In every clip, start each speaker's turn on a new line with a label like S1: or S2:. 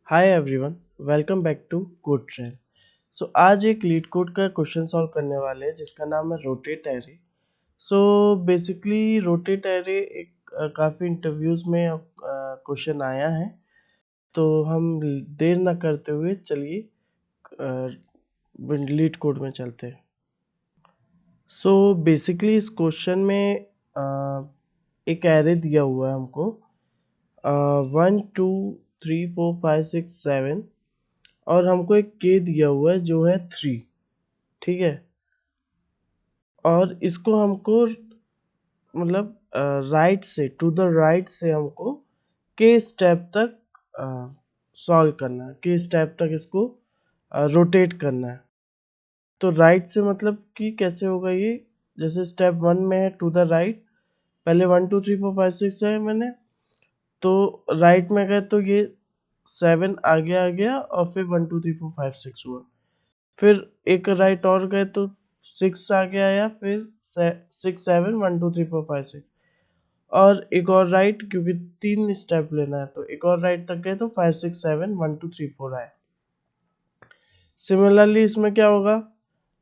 S1: Hi everyone, welcome back to code train. So आज एक LeetCode का question solve करने वाले हैं जिसका नाम है rotate array. So basically rotate array एक काफ़ी इंटरव्यूज़ में क्वेश्चन आया है। तो हम देर ना करते हुए चलिए लीड कोड में चलते हैं। सो बेसिकली इस क्वेश्चन में एक एरे दिया हुआ है हमको 1 2 3 4 5 6 7 और हमको एक के दिया हुआ है जो है 3। ठीक है, और इसको हमको मतलब राइट से टू द राइट से हमको के स्टेप तक सॉल्व करना है, के स्टेप तक इसको रोटेट करना है। तो राइट से मतलब कि कैसे होगा ये, जैसे स्टेप 1 में है टू द राइट, पहले 1 2 3 4 5 6 है मैंने, तो राइट में गए तो ये 7 आगे आ गया और फिर 1 2 3 4 5 6 हुआ। फिर एक राइट और गए तो 6 आगे आया, फिर 6 7 1 2 3 4 5 6, और एक और राइट, क्योंकि 3 स्टेप लेना है तो एक और राइट तक गए तो 5 6 7 1 2 3 4 आए। सिमिलरली इसमें क्या होगा,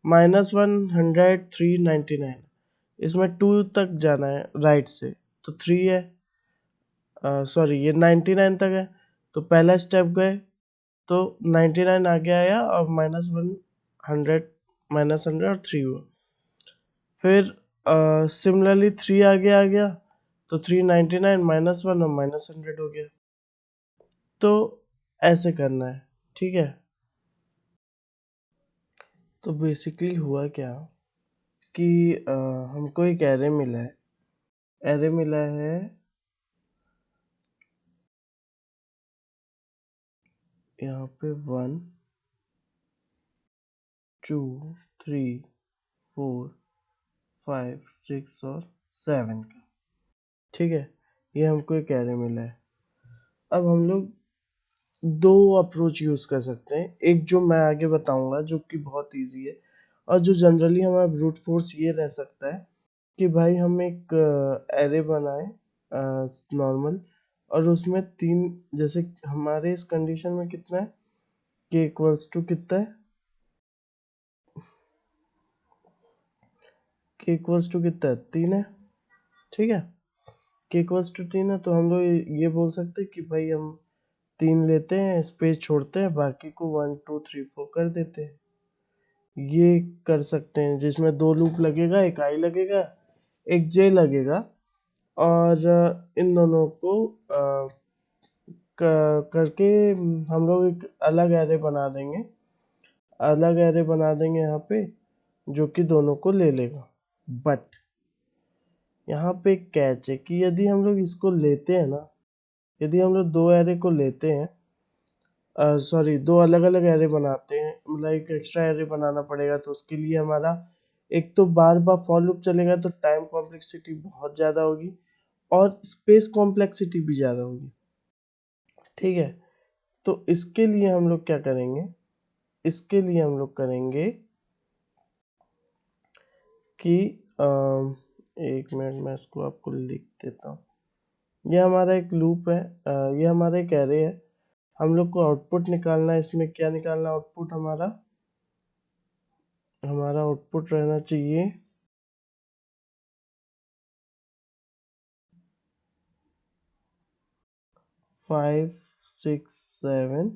S1: -100 399, इसमें 2 तक जाना है राइट से तो 3 है, सॉरी ये 99 तक है तो पहला स्टेप गए तो 99 आगे आया और -100 और 3 हुआ। फिर सिमिलरली 3 आगे आ गया तो 399 -1 और -100 हो गया। तो ऐसे करना है, ठीक है। तो बेसिकली हुआ क्या कि हमको एक एरे मिला है, एरे मिला है यहाँ पे 1 2 3 4 5 6 और 7 का। ठीक है, ये हमको एक एरे मिला है। अब हम लोग दो अप्रोच यूज़ कर सकते हैं, एक जो मैं आगे बताऊंगा जो कि बहुत इजी है, और जो जनरली हमारा ब्रूट फोर्स ये रह सकता है कि भाई हम एक एरे बनाए नॉर्मल, और उसमें 3, जैसे हमारे इस कंडीशन में कितना है, के इक्वल्स टू कितना है, के इक्वल्स टू कितना है, 3 है। ठीक है, के इक्वल्स टू 3 है तो हम लोग ये बोल सकते हैं कि भाई हम 3 लेते हैं, स्पेस छोड़ते हैं, बाकी को 1 2 3 4 कर देते हैं। ये कर सकते हैं जिसमें 2 लूप लगेगा, एक आई लगेगा, एक जे लगेगा, और इन दोनों को करके हम लोग एक अलग एरे बना देंगे, अलग एरे बना देंगे यहाँ पे जो कि दोनों को ले लेगा। बट यहाँ पे एक कैच है कि यदि हम लोग इसको लेते हैं ना, यदि हम लोग दो एरे को लेते हैं, सॉरी दो अलग अलग एरे बनाते हैं, मतलब एक एक्स्ट्रा एरे बनाना पड़ेगा, तो उसके लिए हमारा एक तो बार बार फॉर लूप चलेगा तो टाइम कॉम्प्लेक्सिटी बहुत ज़्यादा होगी और स्पेस कॉम्प्लेक्सिटी भी ज़्यादा होगी। ठीक है, तो इसके लिए हम लोग क्या करेंगे, इसके लिए हम लोग करेंगे कि एक मिनट मैं इसको आपको लिख देता हूँ। ये हमारा एक लूप है, ये हमारा एक एरे है, हम लोग को आउटपुट निकालना है। इसमें क्या निकालना है आउटपुट, हमारा हमारा आउटपुट रहना चाहिए 5 6 7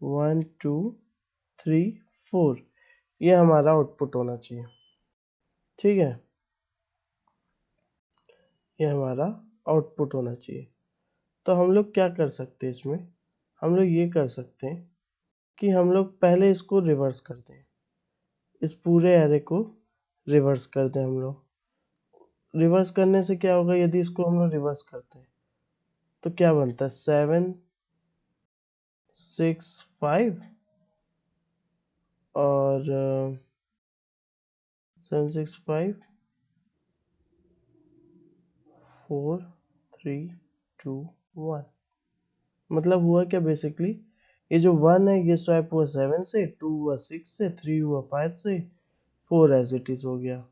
S1: 1 2 3 4, ये हमारा आउटपुट होना चाहिए। ठीक है, ये हमारा आउटपुट होना चाहिए। तो हम लोग क्या कर सकते हैं इसमें, हम लोग ये कर सकते हैं कि हम लोग पहले इसको रिवर्स कर दें, इस पूरे एरे को रिवर्स कर दें हम लोग। रिवर्स करने से क्या होगा, यदि इसको हम लोग रिवर्स करते हैं तो क्या बनता है, 7 6 5 और 7 6 5 4 3 2 1। मतलब हुआ क्या बेसिकली, ये जो 1 है ये स्वैप हुआ 7 से, 2 हुआ 6 से, 3 हुआ 5 से, 4 एज इट इज हो गया।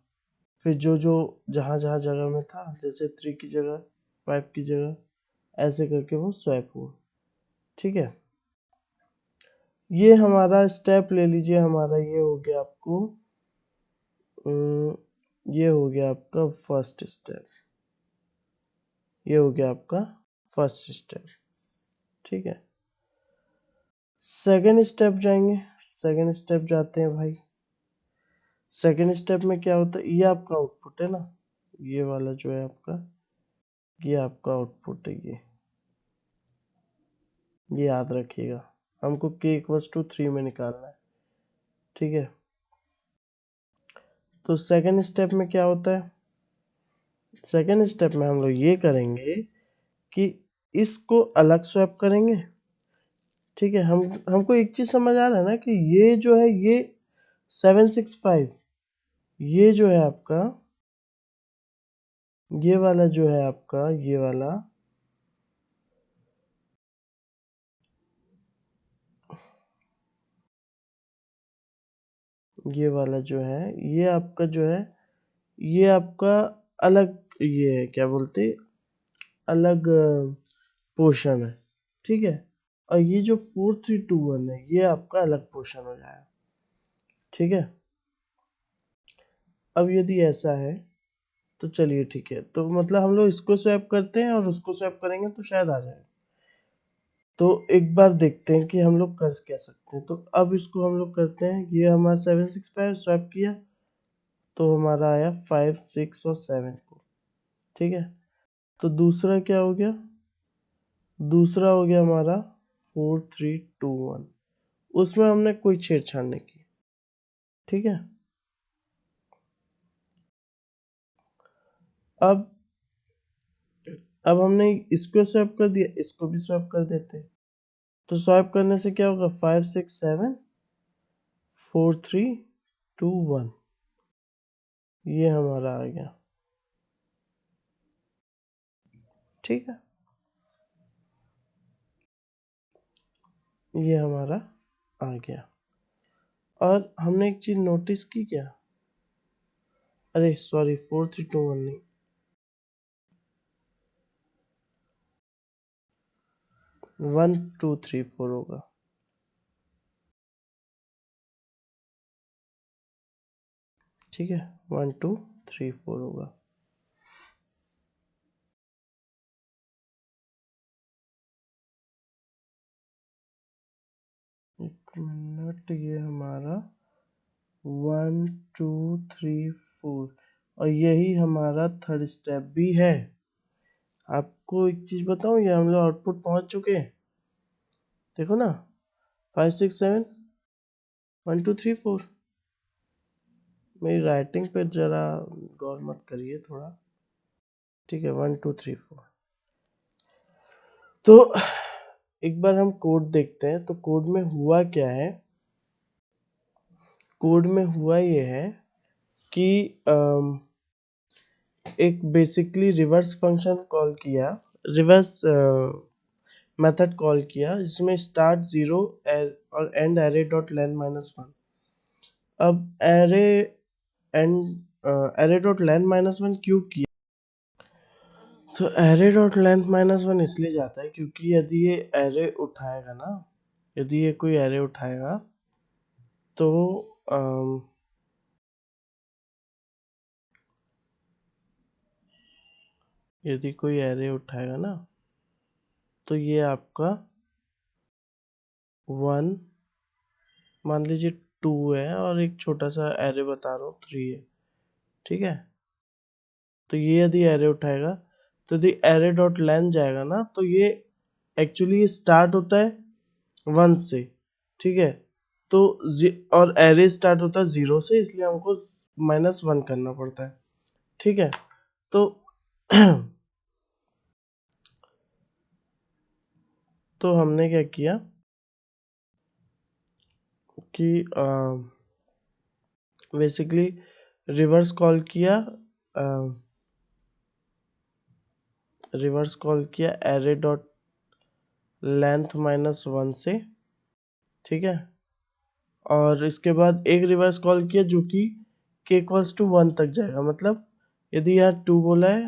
S1: फिर जो जो जहाँ जहाँ जगह में था, जैसे 3 की जगह 5 की जगह, ऐसे करके वो स्वैप हुआ। ठीक है, ये हमारा स्टेप ले लीजिए, हमारा ये हो गया आपको ये हो गया आपका फर्स्ट स्टेप, ये हो गया आपका फर्स्ट स्टेप। ठीक है, सेकेंड स्टेप जाएंगे, सेकेंड स्टेप जाते हैं भाई। सेकेंड स्टेप में क्या होता है, ये आपका आउटपुट है ना, ये वाला जो है आपका, ये आपका आउटपुट है, ये याद रखिएगा, हमको k इक्वल्स टू 3 में निकालना है। ठीक है, तो सेकेंड स्टेप में क्या होता है, सेकेंड स्टेप में हम लोग ये करेंगे कि इसको अलग स्वैप करेंगे। ठीक है, हमको एक चीज समझ आ रहा है ना कि ये जो है ये 765, ये जो है आपका, ये वाला जो है आपका, ये वाला ये वाला जो है, ये आपका जो है, ये आपका अलग, ये है क्या बोलते, अलग पोर्शन है। ठीक है, और ये जो 4321 है, ये आपका अलग पोर्शन हो जाएगा। ठीक है, अब यदि ऐसा है तो चलिए ठीक है, तो मतलब हम लोग इसको स्वैप करते हैं और उसको स्वैप करेंगे तो शायद आ जाए। तो एक बार देखते हैं कि हम लोग कर क्या सकते हैं। तो अब इसको हम लोग करते हैं, ये हमारा 765 स्वैप किया तो हमारा आया 5 6 और 7 को। ठीक है, तो दूसरा क्या हो गया, दूसरा हो गया हमारा 4321, उसमें हमने कोई छेड़छाड़ नहीं की। ठीक है, अब हमने इसको स्वैप कर दिया, इसको भी स्वैप कर देते हैं। तो स्वैप करने से क्या होगा, 5 6 7 4 3 2 1, ये हमारा आ गया। ठीक है, ये हमारा आ गया। और हमने एक चीज नोटिस की क्या, अरे सॉरी 4321 नहीं, 1 2 3 4 होगा। ठीक है, 1 2 3 4 होगा। एक मिनट, ये हमारा 1 2 3 4, और यही हमारा थर्ड स्टेप भी है। आपको एक चीज बताऊं, ये हम लोग आउटपुट पहुंच चुके हैं, देखो ना, 5 6 7 1 2 3 4। मेरी राइटिंग पे जरा गौर मत करिए थोड़ा। ठीक है, 1 2 3 4। तो एक बार हम कोड देखते हैं, तो कोड में हुआ क्या है, कोड में हुआ ये है कि एक बेसिकली रिवर्स फंक्शन कॉल किया, रिवर्स मेथड कॉल किया, जिसमें स्टार्ट 0 और एंड एरे डॉट लेंथ -1। अब array and array dot length -1 क्यों किया, तो एरे डॉट लेंथ -1 इसलिए जाता है क्योंकि यदि ये एरे उठाएगा ना, यदि ये कोई एरे उठाएगा तो यदि कोई एरे उठाएगा ना, तो ये आपका 1 मान लीजिए 2 है, और एक छोटा सा एरे बता रहा हूँ 3 है। ठीक है, तो ये यदि एरे उठाएगा, तो यदि एरे डॉट लेंथ जाएगा ना, तो ये एक्चुअली स्टार्ट होता है 1 से। ठीक है, तो और एरे स्टार्ट होता है 0 से, इसलिए हमको -1 करना पड़ता है। ठीक है, तो तो हमने क्या किया कि बेसिकली रिवर्स कॉल किया, रिवर्स कॉल किया एरे डॉट लेंथ -1 से। ठीक है, और इसके बाद एक रिवर्स कॉल किया जो कि k इक्वल्स टू 1 तक जाएगा, मतलब यदि यहाँ 2 बोला है,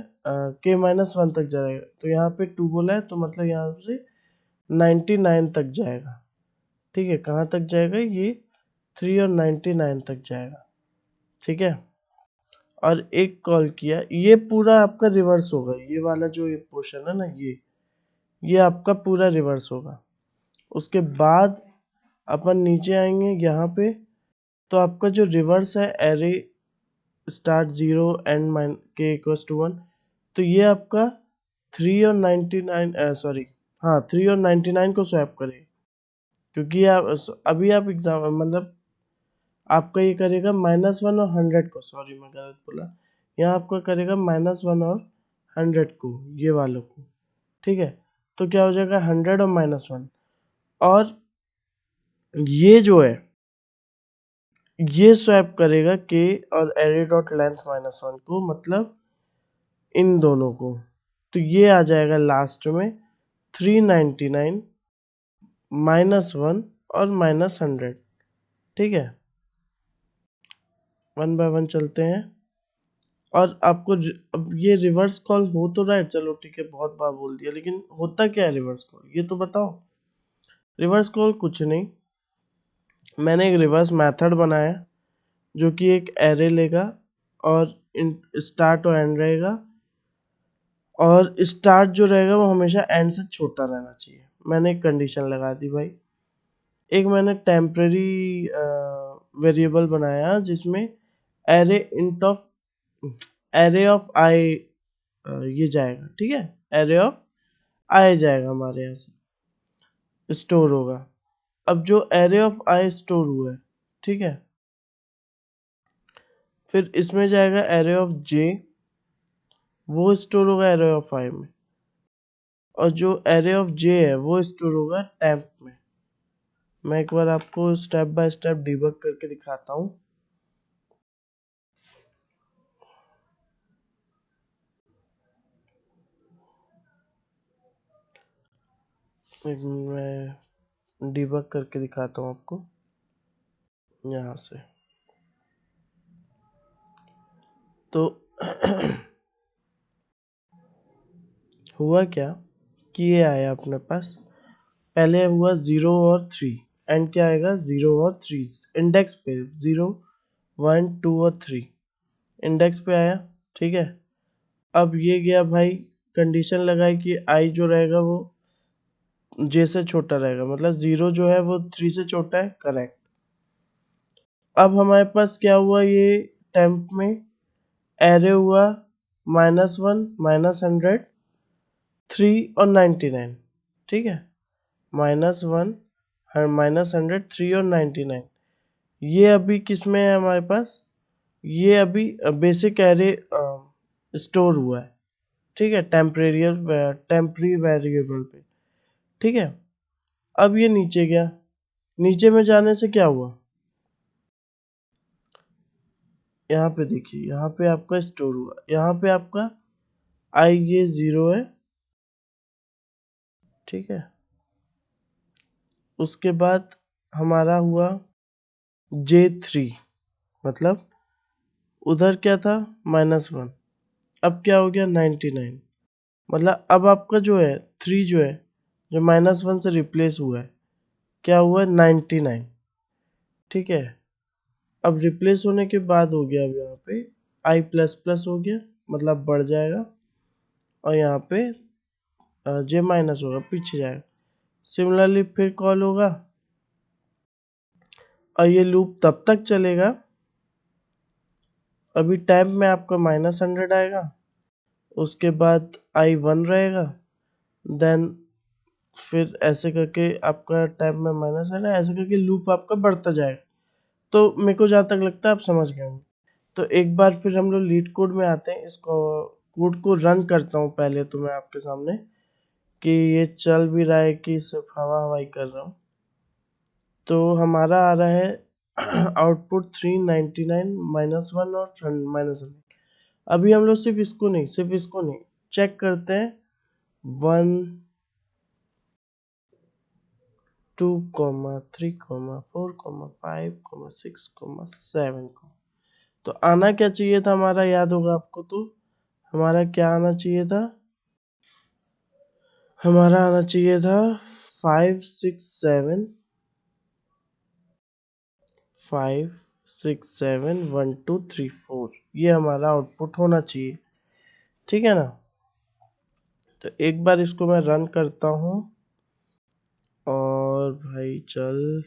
S1: k -1 तक जाएगा, तो यहाँ पे 2 बोला है, तो मतलब यहाँ से 99 तक जाएगा। ठीक है, कहाँ तक जाएगा ये 3 और 99 तक जाएगा। ठीक है, और एक कॉल किया, ये पूरा आपका रिवर्स होगा, ये वाला जो ये पोर्शन है ना, ये आपका पूरा रिवर्स होगा। उसके बाद अपन नीचे आएंगे यहाँ पे, तो आपका जो रिवर्स है एरे स्टार्ट 0 एंड माइन के इक्वल्स टू 1, तो ये आपका 3 और 99 सॉरी, हाँ 3 और 99 को स्वैप करेगा, क्योंकि आप अभी आप एग्जाम मतलब आपका ये करेगा -1 और 100 को, सॉरी मैं गलत बोला, यहाँ आपका करेगा -1 और 100 को, ये वालों को। ठीक है, तो क्या हो जाएगा 100 और -1, और ये जो है ये स्वैप करेगा के और एरे डॉट लेंथ -1 को, मतलब इन दोनों को, तो ये आ जाएगा लास्ट में 399 -1 और -100। ठीक है, वन बाय वन चलते हैं, और आपको अब ये रिवर्स कॉल हो तो रहा है, चलो ठीक है बहुत बार बोल दिया, लेकिन होता क्या है रिवर्स कॉल, ये तो बताओ। रिवर्स कॉल कुछ नहीं, मैंने एक रिवर्स मेथड बनाया जो कि एक एरे लेगा और स्टार्ट और एंड रहेगा, और स्टार्ट जो रहेगा वो हमेशा एंड से छोटा रहना चाहिए। मैंने एक कंडीशन लगा दी भाई, एक मैंने टेम्परेरी वेरिएबल बनाया जिसमें array int of array of i ये जाएगा। ठीक है, एरे ऑफ आई जाएगा हमारे यहाँ से स्टोर होगा। अब जो एरे ऑफ आई स्टोर हुआ है, ठीक है, फिर इसमें जाएगा एरे ऑफ जे, वो स्टोर होगा एरे ऑफ आई में, और जो एरे ऑफ जे है वो स्टोर होगा टेम्प में। मैं एक बार आपको स्टेप बाय स्टेप डिबग करके दिखाता हूँ। मैं डिबग करके दिखाता हूँ आपको यहाँ से। तो हुआ क्या कि ये आया अपने पास, पहले हुआ 0 और 3, एंड क्या आएगा 0 और 3 इंडेक्स पे, 0 1 2 और 3 इंडेक्स पे आया। ठीक है, अब ये गया भाई, कंडीशन लगाई कि आई जो रहेगा वो जे से छोटा रहेगा, मतलब 0 जो है वो 3 से छोटा है, करेक्ट। अब हमारे पास क्या हुआ, ये टेम्प में एरे हुआ -1 -100 3 और 99। ठीक है, -1 -100 3 और 99, ये अभी किस में है हमारे पास, ये अभी बेसिक एरे स्टोर हुआ है। ठीक है, टेम्परेरी वेरिएबल पे। ठीक है, अब ये नीचे गया, नीचे में जाने से क्या हुआ, यहाँ पे देखिए, यहाँ पे आपका स्टोर हुआ, यहाँ पे आपका आई ये 0 है। ठीक है, उसके बाद हमारा हुआ J3, मतलब उधर क्या था -1, अब क्या हो गया 99, मतलब अब आपका जो है 3 जो है, जो -1 से रिप्लेस हुआ है, क्या हुआ 99। ठीक है, अब रिप्लेस होने के बाद हो गया, अब यहाँ पे आई प्लस प्लस हो गया, मतलब बढ़ जाएगा, और यहाँ पे जे माइनस होगा, पीछे जाएगा। सिमिलरली फिर कॉल होगा, और ये लूप तब तक चलेगा, अभी टाइम में आपका -100 आएगा, उसके बाद I1 रहेगा, देन फिर ऐसे करके आपका टाइम में -100, ऐसे करके लूप आपका बढ़ता जाएगा। तो मेरे को जहाँ तक लगता है आप समझ गए होंगे। तो एक बार फिर हम लोग लीड कोड में आते हैं, इसको कोड को रन करता हूँ पहले तो मैं आपके सामने, कि ये चल भी रहा है कि सिर्फ हवा हवाई कर रहा हूँ। तो हमारा आ रहा है आउटपुट 399 -1 और -100। अभी हम लोग सिर्फ इसको नहीं चेक करते हैं 1 2 3 4 5 6 7 को। तो आना क्या चाहिए था हमारा, याद होगा आपको, तो हमारा क्या आना चाहिए था, हमारा आना चाहिए था 5 6 7 5 6 7 1 2 3 4 ये हमारा आउटपुट होना चाहिए। ठीक है ना। तो एक बार इसको मैं रन करता हूँ और भाई चल,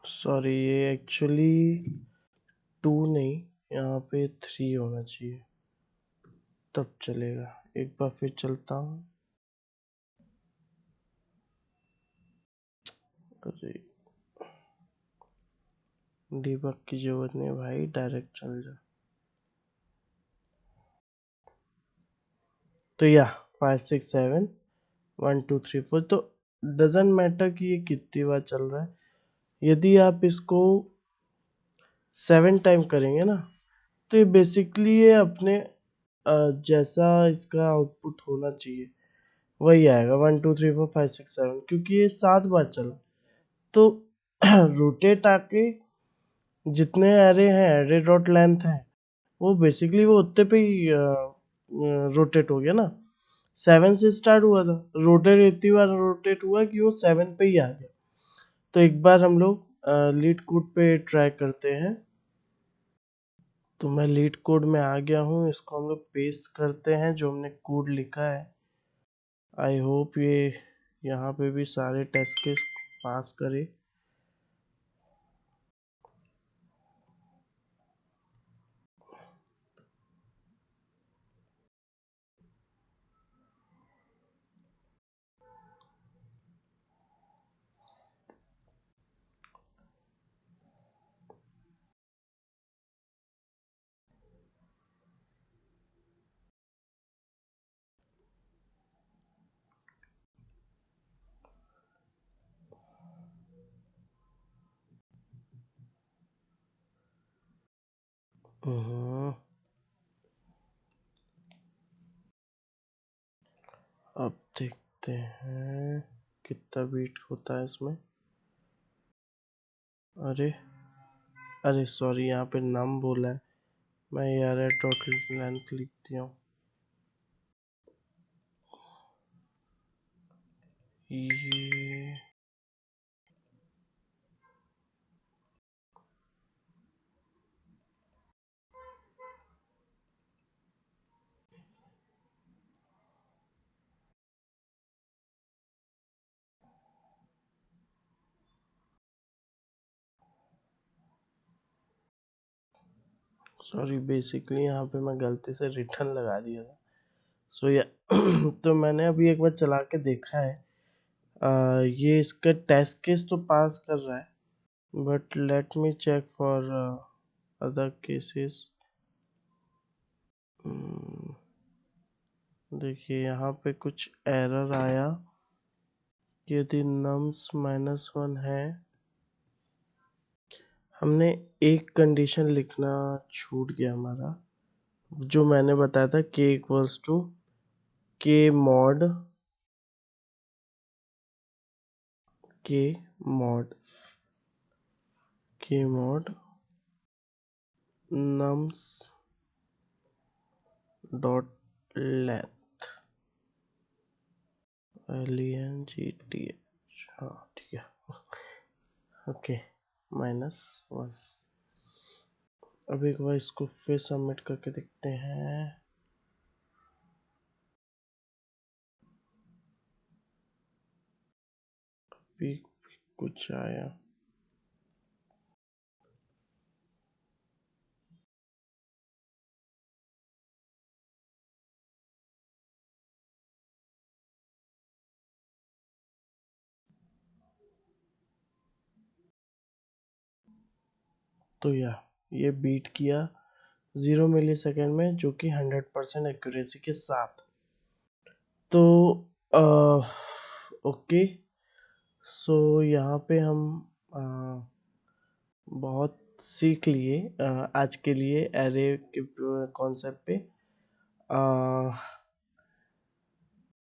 S1: सॉरी ये एक्चुअली 2 नहीं, यहाँ पे 3 होना चाहिए तब चलेगा। एक बार फिर चलता हूँ। अरे डीबग की जरूरत नहीं भाई, डायरेक्ट चल जा। तो या 5 6 7 1 2 3 4, तो डजेंट मैटर कि ये कितनी बार चल रहा है। यदि आप इसको 7 टाइम करेंगे ना, तो ये बेसिकली ये अपने जैसा इसका आउटपुट होना चाहिए वही आएगा, 1 2 3 4 5 6 7, क्योंकि ये 7 बार चल। तो रोटेट आके जितने एरे हैं, एरे डॉट लेंथ है, वो बेसिकली वो उतने पे ही रोटेट हो गया ना। 7 से स्टार्ट हुआ था, रोटेट इतनी बार रोटेट हुआ कि वो 7 पे ही आ गया। तो एक बार हम लोग लीड कोड पे ट्राई करते हैं। तो मैं लीड कोड में आ गया हूँ, इसको हम लोग पेस्ट करते हैं जो हमने कोड लिखा है। आई होप ये यहाँ पे भी सारे टेस्ट केस पास करे। हम्म, अब देखते हैं कितना बीट होता है इसमें। अरे अरे सॉरी, यहाँ पे नम बोला है, मैं यार टोटल लेंथ लिख दिया हूँ। ये सॉरी, बेसिकली यहाँ पे मैं गलती से रिटर्न लगा दिया था। सो या तो मैंने अभी एक बार चला के देखा है। ये इसका टेस्ट केस तो पास कर रहा है, but let me check for other cases. देखिए यहाँ पे कुछ एरर आया। यदि नम्स -1 है, हमने एक कंडीशन लिखना छूट गया हमारा, जो मैंने बताया था k equals to k mod k mod nums dot length LENGTH। हाँ ठीक है, ओके, -1। अब एक बार इसको फिर सबमिट करके देखते हैं। भी कुछ आया। तो ये बीट किया 0 मिली सेकेंड में, जो कि 100% एक्यूरेसी के साथ। तो ओके, सो यहाँ पे हम आ, बहुत सीख लिए आज के लिए एरे के कॉन्सेप्ट पे।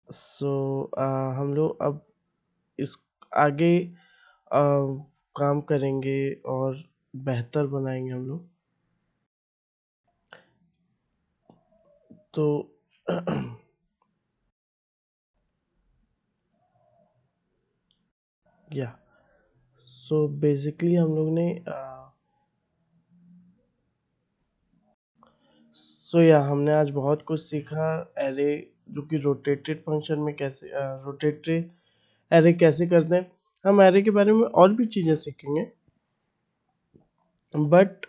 S1: सो हम लोग अब इस आगे काम करेंगे और बेहतर बनाएंगे हम लोग। तो या सो बेसिकली हम लोग ने हमने आज बहुत कुछ सीखा। एरे जो कि रोटेटेड फंक्शन में कैसे रोटेटेड एरे कैसे करते हैं। हम एरे के बारे में और भी चीज़ें सीखेंगे, बट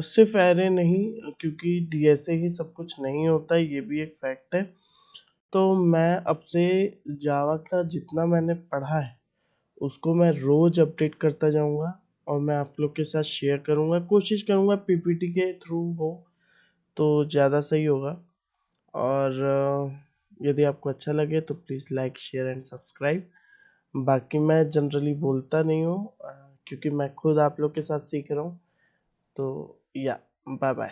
S1: सिर्फ एरे नहीं, क्योंकि दिए से ही सब कुछ नहीं होता, ये भी एक फैक्ट है। तो मैं अब से जावा का जितना मैंने पढ़ा है उसको मैं रोज अपडेट करता जाऊंगा और मैं आप लोग के साथ शेयर करूंगा। कोशिश करूंगा पीपीटी के थ्रू हो तो ज़्यादा सही होगा। और यदि आपको अच्छा लगे तो please like share and subscribe. बाकी मैं जनरली बोलता नहीं हूँ, क्योंकि मैं खुद आप लोग के साथ सीख रहा हूँ। तो या बाय बाय।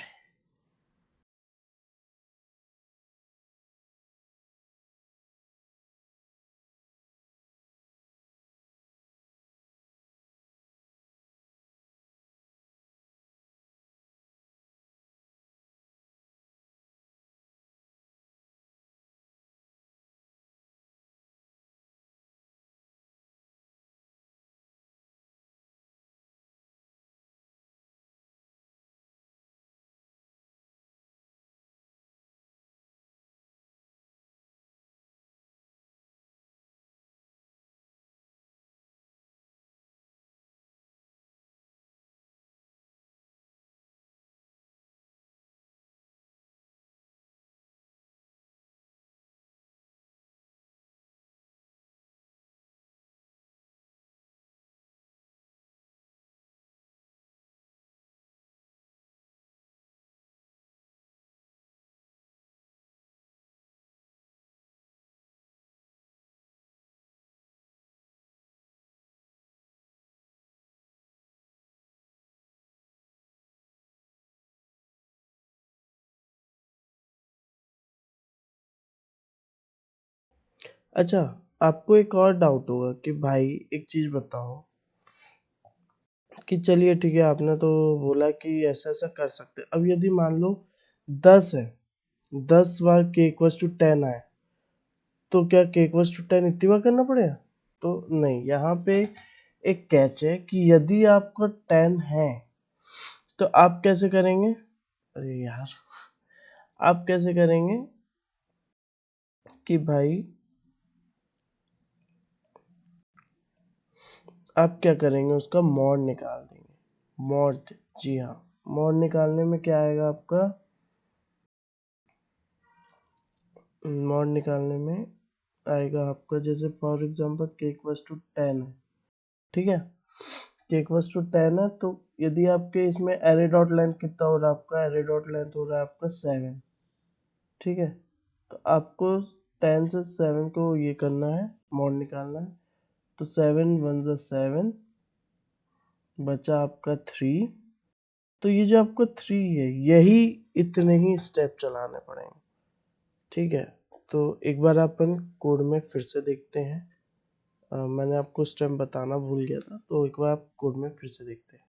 S1: अच्छा, आपको एक और डाउट होगा कि भाई एक चीज़ बताओ कि चलिए ठीक है, आपने तो बोला कि ऐसा ऐसा कर सकते हैं। अब यदि मान लो 10 है, 10 बार के इक्वल्स टू 10 आए, तो क्या के इक्वल्स टू 10 इतनी बार करना पड़ेगा? तो नहीं, यहाँ पे एक कैच है कि यदि आपका 10 है तो आप कैसे करेंगे? अरे यार, आप कैसे करेंगे कि भाई आप क्या करेंगे, उसका मॉड निकाल देंगे। मॉड, जी हाँ, मॉड निकालने में क्या आएगा आपका? मॉड निकालने में आएगा आपका, जैसे फॉर एग्जांपल के इक्वल्स टू 10 है, ठीक है। के इक्वल्स टू 10 है, तो यदि आपके इसमें एरे डॉट लेंथ कितना हो रहा है आपका? एरे डॉट लेंथ हो रहा है आपका 7, ठीक है। तो आपको 10 से 7 को ये करना है, मॉड निकालना है। तो 7 वन ज़ा 7, बचा आपका 3। तो ये जो आपको 3 है, यही इतने ही स्टेप चलाने पड़ेंगे, ठीक है। तो एक बार अपन कोड में फिर से देखते हैं। मैंने आपको उस टाइम बताना भूल गया था, तो एक बार आप कोड में फिर से देखते हैं।